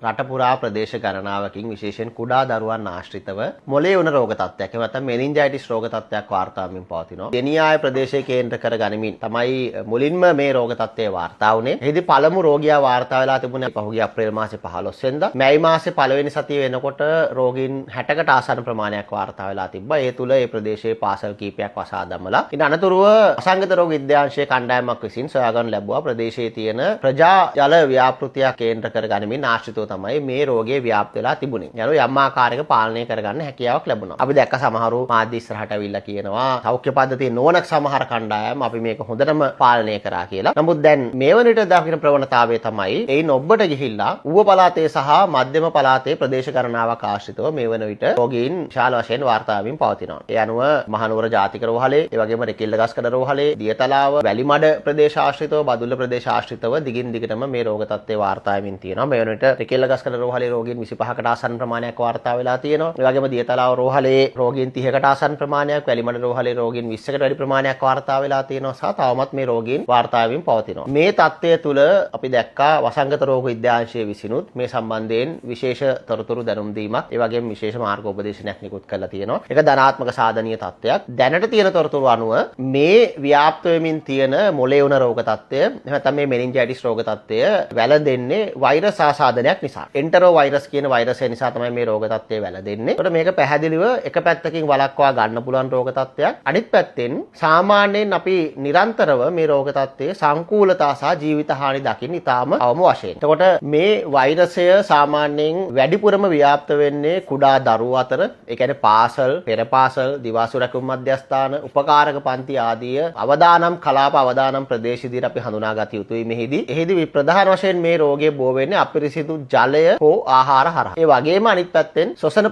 රට පුරා ප්‍රදේශ ගණනාවකින් විශේෂයෙන් කුඩා දරුවන් ආශ්‍රිතව මොළයේ උණ රෝග තත්ත්වයක් එහෙම නැත්නම් මෙනින්ජයිටිස් රෝග තත්ත්වයක් වාර්තා වෙමින් පවතිනවා. දෙනියාය ප්‍රදේශයේ කේන්ද්‍ර කර ගනිමින් තමයි මුලින්ම මේ රෝග තත්ත්වය වාර්තා වුණේ. එහිදී පළමු රෝගියා වාර්තා වෙලා තිබුණේ පහුගිය අප්‍රේල් මාසේ 15 වෙනිදා. මැයි මාසේ පළවෙනි සතිය වෙනකොට රෝගීන් 60කට ආසන්න ප්‍රමාණයක් වාර්තා වෙලා තිබ්බා. ඒ තුල ඒ ප්‍රදේශයේ පාසල් කීපයක් වසා දමලා. ඉතින් අනතුරුව අසංගත රෝග විද්‍යාංශයේ කණ්ඩායමක් විසින් සොයාගන්න ලැබුවා ප්‍රදේශයේ තියෙන ප්‍රජා ජල ව්‍යාපෘතිය කේන්ද්‍ර කර ගනිමින් ආශ්‍රිතව තමයි මේ රෝගය ව්‍යාප්ත වෙලා තිබුණේ. යනු යම් ආකාරයක පාලනය කරගන්න හැකියාවක් ලැබුණා. අපි දැක්ක සමහරු මාධ්‍ය ඉස්සරහට අවිල්ලා කියනවා සෞඛ්‍ය පද්ධතියේ නොවන සමහර කණ්ඩායම් අපි මේක හොඳටම පාලනය කරා කියලා. නමුත් දැන් මේ වන විට දකින ප්‍රවණතාවය තමයි එයින් ඔබට ගිහිල්ලා ඌව පළාතේ සහ මධ්‍යම පළාතේ ප්‍රදේශ ගණනාවක් ආශ්‍රිතව මේ වන විට රෝගීන් විශාල වශයෙන් වාර්තා වෙමින් පවතිනවා. ඒ අනුව මහනුවර ජාතික රෝහලේ, ඒ වගේම රෙකිල්ලගස්කඩ රෝහලේ, දියතලාව, වැලිමඩ ප්‍රදේශ ආශ්‍රිතව, බදුල්ල ප්‍රදේශ ආශ්‍රිතව දිගින් දිගටම මේ රෝග තත්ත්වය වාර්තා වෙමින් තියෙනවා. මේ වන විට රෙකිල්ලගස්කඩ රෝහලේ රෝගීන් 25කට ආසන්න ප්‍රමාණයක් වාර්තා වෙලා තියෙනවා. ඒ වගේම දියතලාව රෝහලේ රෝගීන් 30කට ආසන්න ප්‍රමාණයක්, වැලිමඩ රෝහලේ රෝගීන් 20කට වැඩි ප්‍රමාණයක් වාර්තා වෙලා තියෙනවා සහ තවමත් මේ රෝගීන් වාර්තා වෙමින් පවතිනවා. මේ තත්ත්වය තුළ අපි දැක්කා වසංගත රෝග විද්‍යාංශයේ විසිනුත් මේ සම්බන්ධයෙන් විශේෂ තොරතුරු දැනුම් දීමක්, ඒ වගේම විශේෂ මාර්ගෝපදේශනයක් නිකුත් කරලා තියෙනවා. ඒක ධනාත්මක සාධනීය තත්ත්වයක්. දැනට තියෙන තොරතුරු අනුව මේ ව්‍යාප්ත වෙමින් තියෙන මොළයේ උණ රෝග තත්ත්වය, එහෙම නැත්නම් මේ මෙනින්ජයිටිස් රෝග තත්ත්වය වැළඳෙන්නේ වෛරස් ආසාදනයක් නිසා. එන්ටරෝ වෛරස් කියන වෛරසය නිසා තමයි මේ රෝග තත්ත්වය වැළඳෙන්නේ. ඒකට මේක පැහැදිලිව එක පැත්තකින් වළක්වා ගන්න පුළුවන් රෝග තත්ත්වයක්. අනිත් පැත්තෙන් සාමාන්‍යයෙන් අපි නිරන්තරව මේ රෝග තත්ත්වයේ සංකූලතා සහ ජීවිත හානි දකින්න ඉතාම අවම වශයෙන්. එතකොට මේ වෛරසය සාමාන්‍යයෙන් වැඩිපුරම ව්‍යාප්ත වෙන්නේ කුඩා දරුවෝ අතර. ඒ කියන්නේ පාසල්, පෙර පාසල්, දිවාසු රැකුම් මධ්‍යස්ථාන, උපකාරක පන්ති ආදී අවදානම් කලාප අවදානම් ප්‍රදේශ විදිහට අපි හඳුනාගත යුතුයි මෙහිදී. එහිදී ප්‍රධාන වශයෙන් මේ රෝගය බෝ වෙන්නේ අපිරිසිදු ජලය හෝ ආහාර හරහා. ඒ වගේම අනිත් පැත්තෙන් ශ්වසන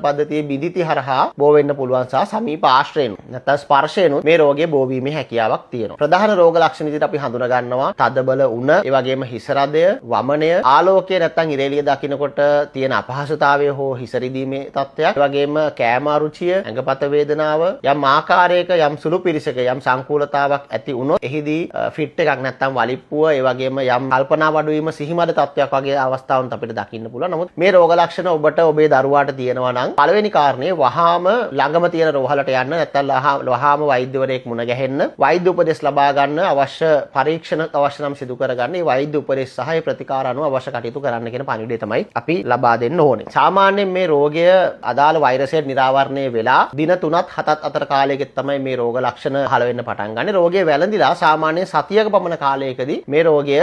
පද්ධතියේ බිඳිති හරහා බෝ වෙන්න පුළුවන් සහ සමීප ආශ්‍රයෙන් නැත්නම් ස්පර්ශයෙන් මේ රෝගය බෝ වීමේ හැකියාවක් තියෙනවා. ප්‍රධාන රෝග ලක්ෂණ විදිහට අපි හඳුනා ගන්නවා තදබල උණ, ඒ වගේම හිස රදය, වමනය, ආලෝකය නැත්නම් ඉරේලිය දකින්නකොට තියෙන අපහසුතාවය හෝ හිස රිදීමේ තත්ත්වයක්, ඒ වගේම කෑම අරුචිය, ඇඟපත වේදනාව, යම් ආකාරයක යම් සුළු පිරිසක යම් සංකූලතාවක් ඇති වුණොත් එහිදී ෆිට් එකක් නැත්නම් වලිප්පුව, ඒ වගේම යම් කල්පනා වඩුවීම, සිහිමද තත්ත්වයක් වගේ අවස්ථාවන් අපිට දකින්න පුළුවන්. නමුත් මේ රෝග ලක්ෂණ ඔබට ඔබේ දරුවාට තියෙනවා නම් පළවෙනි කාරණේ වහාම ළඟම තියෙන රෝහලට යන්න, නැත්නම් වහාම වෛද්‍යවරයෙක් මුණ ගැහෙන්න, වෛද්‍ය උපදෙස් ලබා ගන්න, අවශ්‍ය පරීක්ෂණ අවශ්‍ය නම් සිදු කරගන්න, මේ වෛද්‍ය උපදෙස් සහ ප්‍රතිකාර අනුව අවශ්‍ය කටයුතු කරන්න කියන පණිවිඩය තමයි අපි ලබා දෙන්න ඕනේ. සාමාන්‍යයෙන් මේ රෝගය අදාළ වෛරසයෙන් නිරාවරණය වෙලා දින 3-7 අතර කාලයකට තමයි මේ රෝග ලක්ෂණ පහළ වෙන්න පටන් ගන්න. රෝගය වැළඳිලා සාමාන්‍යයෙන් සතියක පමණ කාලයකදී මේ රෝගය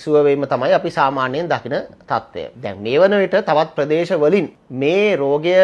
සුව වීම තමයි අපි සාමාන්‍යයෙන් දකින තත්ත්වය. දැන් මේ වන විට තවත් ප්‍රදේශ වලින් මේ රෝගය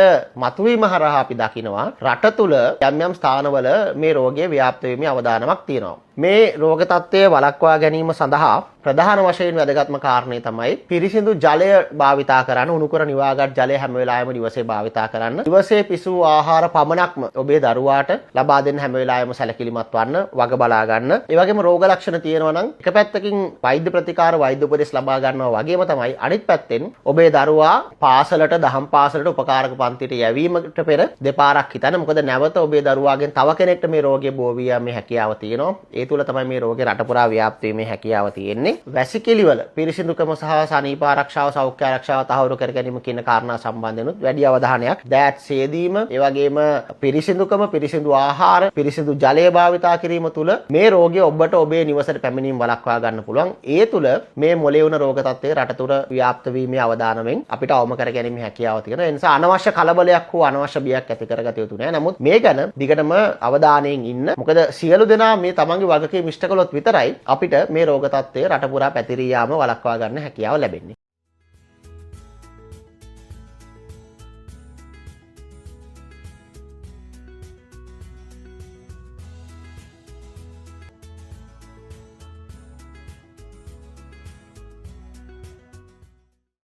මතුවීම හරහා අපි දකිනවා රට තුල යම් යම් ස්ථානවල මේ රෝගය ව්‍යාප්ත වීමේ අවදානමක් තියෙනවා. මේ රෝග තත්ත්වය වළක්වා ගැනීම සඳහා ප්‍රධාන වශයෙන් වැදගත්ම කාරණේ තමයි පිරිසිදු ජලය භාවිතා කරන්න. උණුකර නිවාගත් ජලය හැම වෙලාවෙම නිවසේ භාවිතා කරන්න. නිවසේ පිසූ ආහාර පමණක්ම ඔබේ දරුවාට ලබා දෙන්න හැම වෙලාවෙම සැලකිලිමත් වන්න, වග බලා ගන්න. ඒ වගේම රෝග ලක්ෂණ තියෙනවා නම් එක පැත්තකින් වෛද්‍ය ප්‍රතිකාර, වෛද්‍ය උපදෙස් ලබා ගන්නවා වගේම තමයි අනිත් පැත්තෙන් ඔබේ දරුවා පාසලට, දහම් පාසලට, උපකාරක පන්තියට යැවීමට පෙර දෙපාරක් හිතන්න. මොකද නැවත ඔබේ දරුවාගෙන් තව කෙනෙක්ට මේ රෝගය බෝ වී යෑමේ හැකියාව තියෙනවා. ඒ තුල තමයි මේ රෝගේ රට පුරා ව්‍යාප්ත වීමේ හැකියාව තියෙන්නේ. වැසිකිළිවල පිරිසිදුකම සහ සනීප ආරක්ෂාව, සෞඛ්‍ය ආරක්ෂාව තහවුරු කර ගැනීම කියන කාරණා සම්බන්ධෙනුත් වැඩි අවධානයක්, දෑත් සේදීම, ඒ වගේම පිරිසිදුකම, පිරිසිදු ආහාර, පිරිසිදු ජලය භාවිතා කිරීම තුළ මේ රෝගය ඔබට ඔබේ නිවසට පැමිණීම වළක්වා ගන්න පුළුවන්. ඒ තුළ මේ මොළයේ උණ රෝග තත්ත්වය රට තුර ව්‍යාප්ත වීමේ අවදානමෙන් අපිට අවම කර ගැනීම හැකියාව තියෙනවා. ඒ නිසා අනවශ්‍ය කලබලයක් හෝ අනවශ්‍ය බියක් ඇති කරගත යුතු නෑ. නමුත් මේ ගැන දිගටම අවධානයෙන් ඉන්න. මොකද සියලු දෙනා මේ තමන්ගේ වගකීම් ඉෂ්ට කළොත් විතරයි අපිට මේ රෝග තත්ත්වය රට පුරා පැතිරී යාම වළක්වා ගන්න හැකියාව ලැබෙන්නේ.